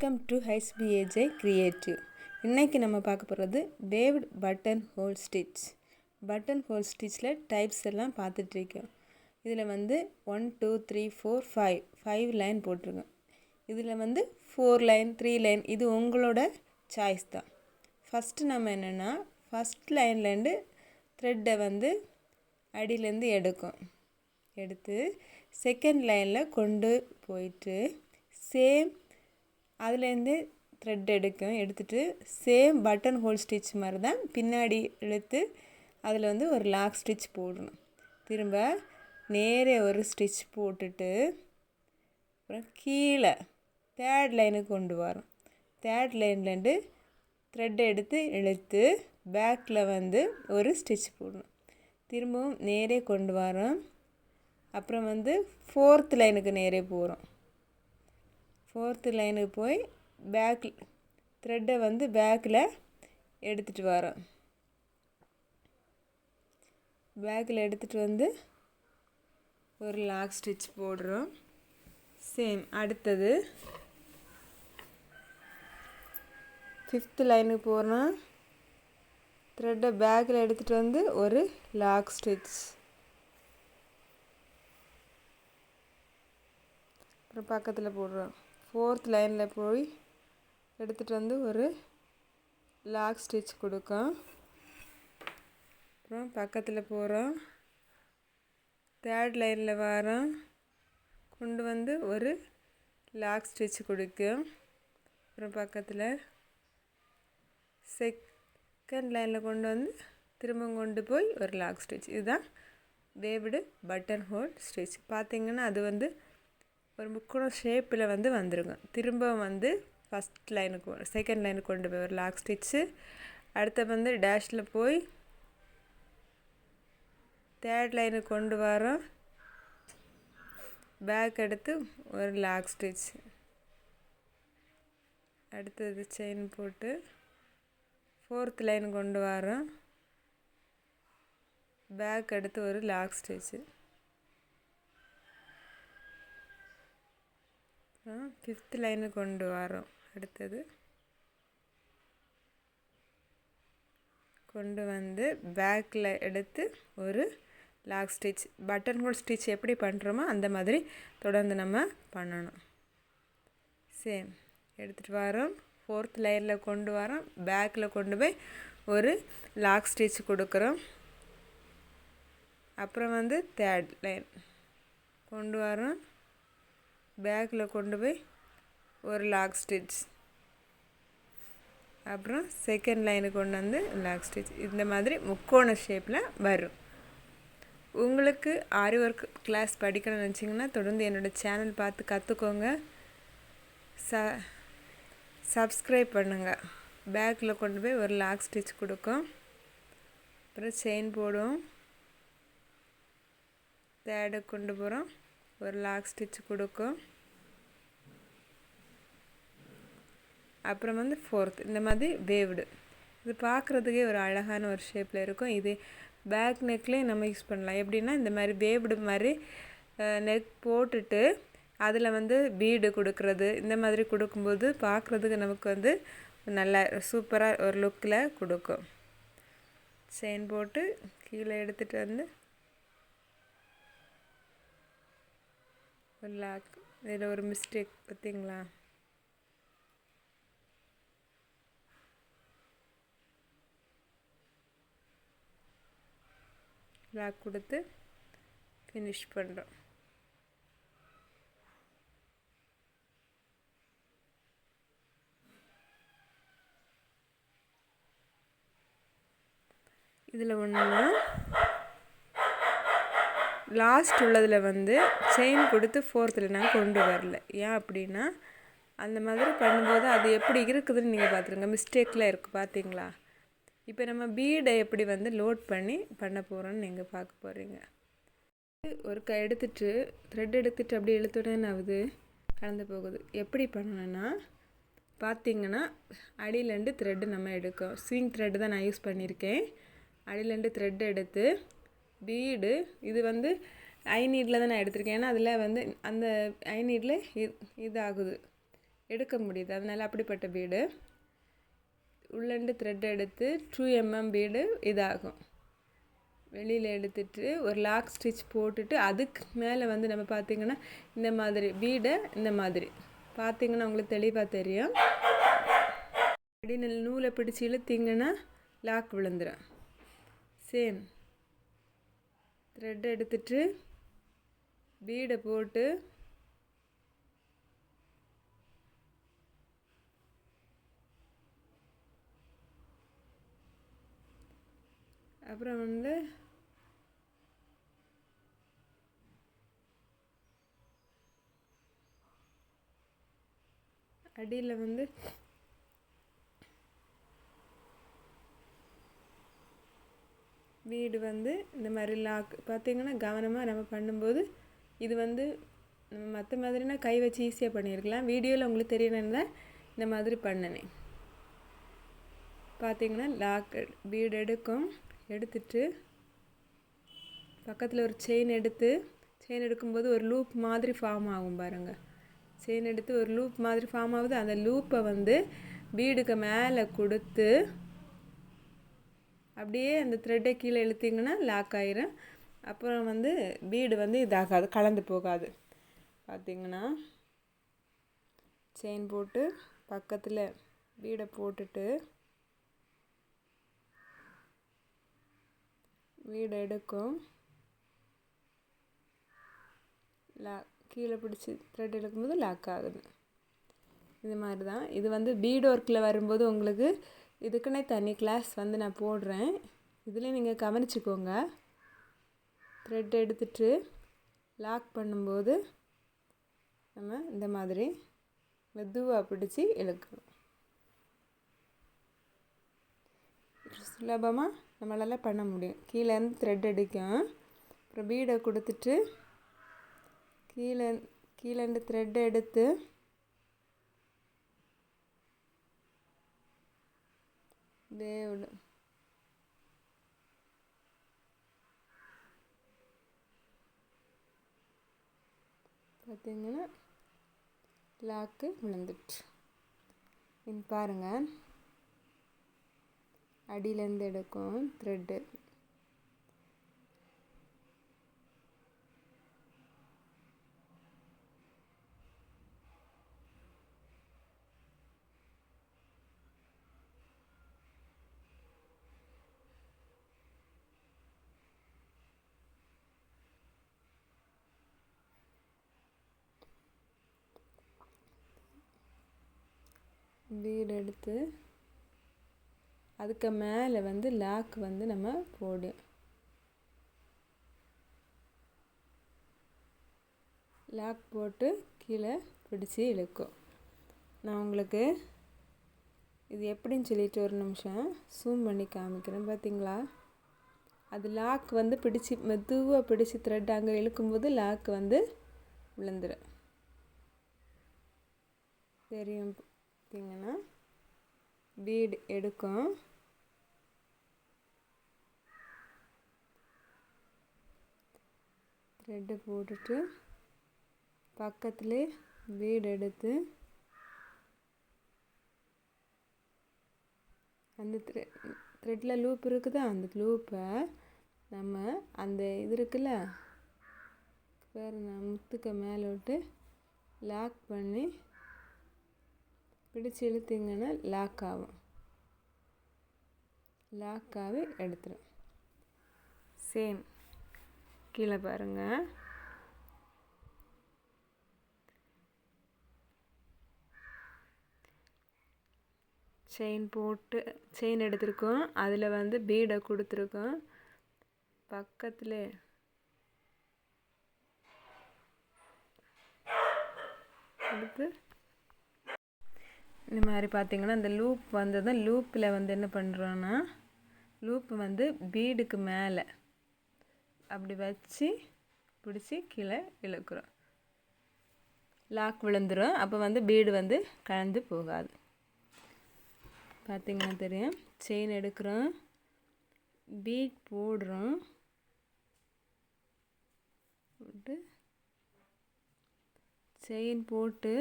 Welcome to HBAJ creative. இன்றைக்கி நம்ம பார்க்க போகிறது waved button whole stitch. Button whole ஸ்டிச்சில் டைப்ஸ் எல்லாம் பார்த்துட்ருக்கோம். இதில் 1 2 3 4 5 லைன் போட்டிருக்கோம். இதில் 4 லைன் 3 லைன் இது உங்களோட சாய்ஸ் தான். ஃபஸ்ட்டு நம்ம என்னென்னா ஃபஸ்ட் லைன்லேருந்து த்ரெட்டை அடியிலேருந்து எடுத்து செகண்ட் லைனில் கொண்டு போயிட்டு சேம் அதுலேருந்து த்ரெட் எடுத்துட்டு சேம் பட்டன் ஹோல் ஸ்டிச் மாதிரி தான் பின்னாடி இழுத்து அதில் ஒரு லாக் ஸ்டிச் போடணும். திரும்ப நேரே ஒரு ஸ்டிச் போட்டுட்டு அப்புறம் கீழே தேர்ட் லைனுக்கு கொண்டு வரோம். தேர்ட் லைன்லேருந்து த்ரெட்டை எடுத்து இழுத்து பேக்கில் ஒரு ஸ்டிச் போடணும். திரும்பவும் நேரே கொண்டு வரோம். அப்புறம் ஃபோர்த் லைனுக்கு நேரே போகிறோம். ஃபோர்த்து லைனுக்கு போய் பேக்கில் த்ரெட்டை பேக்கில் எடுத்துகிட்டு வரோம். பேக்கில் எடுத்துகிட்டு ஒரு லாக் ஸ்டிச் போடுறோம். சேம் அடுத்தது ஃபிஃப்த்து லைனுக்கு போகிறோம். த்ரெட்டை பேக்கில் எடுத்துகிட்டு ஒரு லாக் ஸ்டிச். அப்புறம் பக்கத்தில் போடுறோம். ஃபோர்த் லைனில் போய் எடுத்துகிட்டு ஒரு லாக் ஸ்டிச் கொடுக்கும். அப்புறம் பக்கத்தில் போகிறோம். தேர்ட் லைனில் வரோம். கொண்டு ஒரு லாக் ஸ்டிச் கொடுக்கும். அப்புறம் பக்கத்தில் செகண்ட் லைனில் கொண்டு திரும்ப கொண்டு போய் ஒரு லாக் ஸ்டிச். இதுதான் வேவ்டு பட்டன் ஹோல் ஸ்டிச். பார்த்திங்கன்னா அது ஒரு முக்கோணம் ஷேப்பில் வந்துருங்க. திரும்ப ஃபஸ்ட் லைனுக்கு செகண்ட் லைனுக்கு கொண்டு போய் ஒரு லாக் ஸ்டிச்சு. அடுத்த டேஷில் போய் தேர்ட் லைனுக்கு கொண்டு வரோம். பேக் எடுத்து ஒரு லாக் ஸ்டிச். அடுத்தது செயின் போட்டு ஃபோர்த் லைன் கொண்டு வரோம். பேக் எடுத்து ஒரு லாக் ஸ்டிச்சு. ஃபிஃப்த் லைனு கொண்டு வரோம். அடுத்தது கொண்டு பேக்கில் எடுத்து ஒரு lock stitch. Button whole stitch எப்படி பண்ணுறோமோ அந்த மாதிரி தொடர்ந்து நம்ம பண்ணணும். சேம் எடுத்துகிட்டு வரோம். ஃபோர்த் லைனில் கொண்டு வரோம். பேக்கில் கொண்டு போய் ஒரு லாக் ஸ்டிச் கொடுக்குறோம். அப்புறம் தேர்ட் லைன் கொண்டு வரோம். பேக்கில் கொண்டு போய் ஒரு லாக் ஸ்டிச். அப்புறம் செகண்ட் லைனுக்கு கொண்டு லாக் ஸ்டிச். இந்த மாதிரி முக்கோண ஷேப்பில் வரும். உங்களுக்கு ஆரி ஒர்க் கிளாஸ் படிக்கணும்னு நினச்சிங்கன்னா தொடர்ந்து என்னோடய சேனல் பார்த்து கற்றுக்கோங்க. சப்ஸ்கிரைப் பண்ணுங்கள். பேக்கில் கொண்டு போய் ஒரு லாக் ஸ்டிச் கொடுக்கும். அப்புறம் செயின் போடுவோம். தேர்டை கொண்டு போகிறோம். ஒரு லாக் ஸ்டிச் கொடுக்கும். அப்புறம் ஃபோர்த். இந்த மாதிரி வேவ்டு. இது பார்க்குறதுக்கே ஒரு அழகான ஒரு ஷேப்பில் இருக்கும். இது பேக் நெக்லேயும் நம்ம யூஸ் பண்ணலாம். எப்படின்னா இந்த மாதிரி வேவ்டு மாதிரி நெக் போட்டுட்டு அதில் பீடு கொடுக்குறது. இந்த மாதிரி கொடுக்கும்போது பார்க்குறதுக்கு நமக்கு நல்லா சூப்பராக ஒரு லுக்கில் கொடுக்கும். செயின் போட்டு கீழே எடுத்துகிட்டு ஒரு லாக். இதில் ஒரு மிஸ்டேக் பார்த்தீங்களா? லாக் கொடுத்து ஃபினிஷ் பண்ணுறோம். இதில் ஒன்றுனா லாஸ்ட் உள்ளதில் செயின் கொடுத்து ஃபோர்த்தில் நான் கொண்டு வரல. ஏன் அப்படின்னா அந்த மாதிரி பண்ணும்போது அது எப்படி இருக்குதுன்னு நீங்கள் பார்த்துருங்க. மிஸ்டேக்கில் இருக்குது பார்த்தீங்களா? இப்போ நம்ம பீடை எப்படி லோட் பண்ணி பண்ண போகிறோன்னு நீங்கள் பார்க்க போகிறீங்க. ஒரு எடுத்துட்டு த்ரெட் எடுத்துகிட்டு அப்படியே இழுத்துடனே ஆகுது, கலந்து போகுது. எப்படி பண்ணணுன்னா பார்த்திங்கன்னா அடியிலேருந்து த்ரெட்டு நம்ம எடுக்கும். ஸ்விங் த்ரெட்டு தான் நான் யூஸ் பண்ணியிருக்கேன். அடியிலேருந்து த்ரெட்டு எடுத்து பீடு இது ஐ நீடில் தான் நான் எடுத்திருக்கேன். ஏன்னா அதில் அந்த ஐ நீடில் இது ஆகுது. எடுக்க முடியுது. அதனால் அப்படிப்பட்ட பீடு. உள்ளேருந்து த்ரெட் எடுத்து 2mm பீடு இதாகும். வெளியில் எடுத்துட்டு ஒரு லாக் ஸ்டிச் போட்டுட்டு அதுக்கு மேலே வந்து நம்ம பார்த்திங்கன்னா இந்த மாதிரி பீடை இந்த மாதிரி பார்த்திங்கன்னா உங்களுக்கு தெளிவாக தெரியும். அப்படின்னு நூலை பிடிச்சி இழுத்திங்கன்னா லாக் விழுந்துடும். சேம் த்ரெட் எடுத்துட்டு பீடை போட்டு அப்புறம் வந்து அடியில் வந்து பீடு வந்து இந்த மாதிரி லாக் பார்த்திங்கன்னா கவனமாக நம்ம பண்ணும்போது இது வந்து நம்ம மற்ற மாதிரினா கை வச்சு ஈஸியாக பண்ணியிருக்கலாம். வீடியோவில் உங்களுக்கு தெரியணுன்னு தான் இந்த மாதிரி பண்ணினேன். பார்த்திங்கன்னா லாக் பீடு எடுத்துட்டு பக்கத்தில் ஒரு செயின் எடுக்கும்போது ஒரு லூப் மாதிரி ஃபார்ம் ஆகும் பாருங்கள். செயின் எடுத்து ஒரு லூப் மாதிரி ஃபார்ம் ஆகுது. அந்த லூப்பை வந்து பீடுக்கு மேலே கொடுத்து அப்படியே அந்த த்ரெட்டை கீழே இழுத்திங்கன்னா லாக் ஆயிரும். அப்புறம் வந்து பீடு வந்து இதாகாது, கலந்து போகாது. பார்த்திங்கன்னா செயின் போட்டு பக்கத்தில் பீடை போட்டுட்டு பீடை எடுக்கும் கீழே பிடிச்சி த்ரெட் எடுக்கும்போது லாக் ஆகுது. இது மாதிரி தான். இது வந்து பீட் ஒர்க்கில் வரும்போது உங்களுக்கு இதுக்குன்னே தனி கிளாஸ் வந்து நான் போடுறேன். இதில் நீங்கள் கவனிச்சுக்கோங்க. த்ரெட் எடுத்துட்டு லாக் பண்ணும்போது நம்ம இந்த மாதிரி மெதுவாக பிடிச்சி இழுக்கணும். சுலபமாக நம்மளால் பண்ண முடியும். கீழேருந்து த்ரெட் அடிக்கும். அப்புறம் பீடை கொடுத்துட்டு கீழேருந்து த்ரெட் எடுத்து தேவடு பார்த்திங்கன்னா லாக்கு விழுந்துட்டு. பாருங்கள் அடியிலேருந்து எடுக்கும் த்ரெட்டு. பீடு எடுத்து அதுக்கு மேலே வந்து லாக் வந்து நம்ம போடும். லாக் போட்டு கீழே பிடிச்சி இழுக்கும். நான் உங்களுக்கு இது எப்படின்னு சொல்லிட்டு ஒரு நிமிஷம் ஜூம் பண்ணி காமிக்கிறேன். பார்த்திங்களா, அது லாக் வந்து பிடிச்சி மெதுவாக பிடிச்சி த்ரெட் அங்கே இழுக்கும்போது லாக் வந்து விழுந்துடும். தெரியும் பார்த்திங்கன்னா பீடு எடுக்கும். த்ரெட்டு போட்டுட்டு பக்கத்தில் பீடு எடுத்து அந்த த்ரெட்டில் லூப் இருக்குதா, அந்த லூப்பை நம்ம அந்த இது இருக்குல்ல வேறு முத்துக்கு மேலே விட்டு லாக் பண்ணி பிடிச்சி இழுத்திங்கன்னா லாக் ஆகும். லாக் ஆகி எடுத்துரும். சேம் கீழே பாருங்கள். செயின் எடுத்திருக்கோம். அதில் வந்து பீடை கொடுத்துருக்கோம். பக்கத்தில் எடுத்து இந்த மாதிரி பார்த்திங்கன்னா இந்த லூப் வந்தது. லூப்பில் வந்து என்ன பண்ணுறோன்னா லூப்பு வந்து பீடுக்கு மேலே அப்படி வச்சு பிடிச்சி கீழே இழுக்கிறோம். லாக் விழுந்துடும். அப்போ வந்து பீடு வந்து கலந்து போகாது. பார்த்திங்கன்னா தெரியும். செயின் எடுக்கிறோம், பீட் போடுறோம், செயின் போட்டு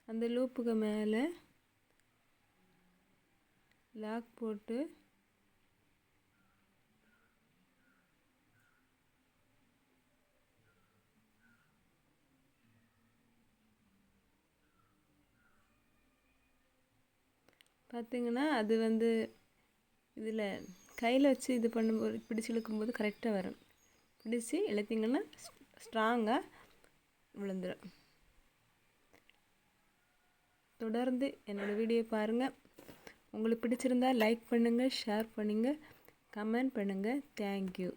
அந்த லூப்புக்கு மேலே லாக் போட்டு பார்த்திங்கன்னா அது வந்து இதில் கையில் வச்சு இது பண்ணும்போது பிடிச்சி இழுக்கும்போது கரெக்டாக வரும். பிடிச்சி இழுத்திங்கன்னா ஸ்ட்ராங்காக விழுந்துடும். தொடர்ந்து என்னோடய வீடியோ பாருங்கள். உங்களுக்கு பிடிச்சிருந்தால் லைக் பண்ணுங்கள், ஷேர் பண்ணுங்கள், கமெண்ட் பண்ணுங்கள். தேங்க்யூ.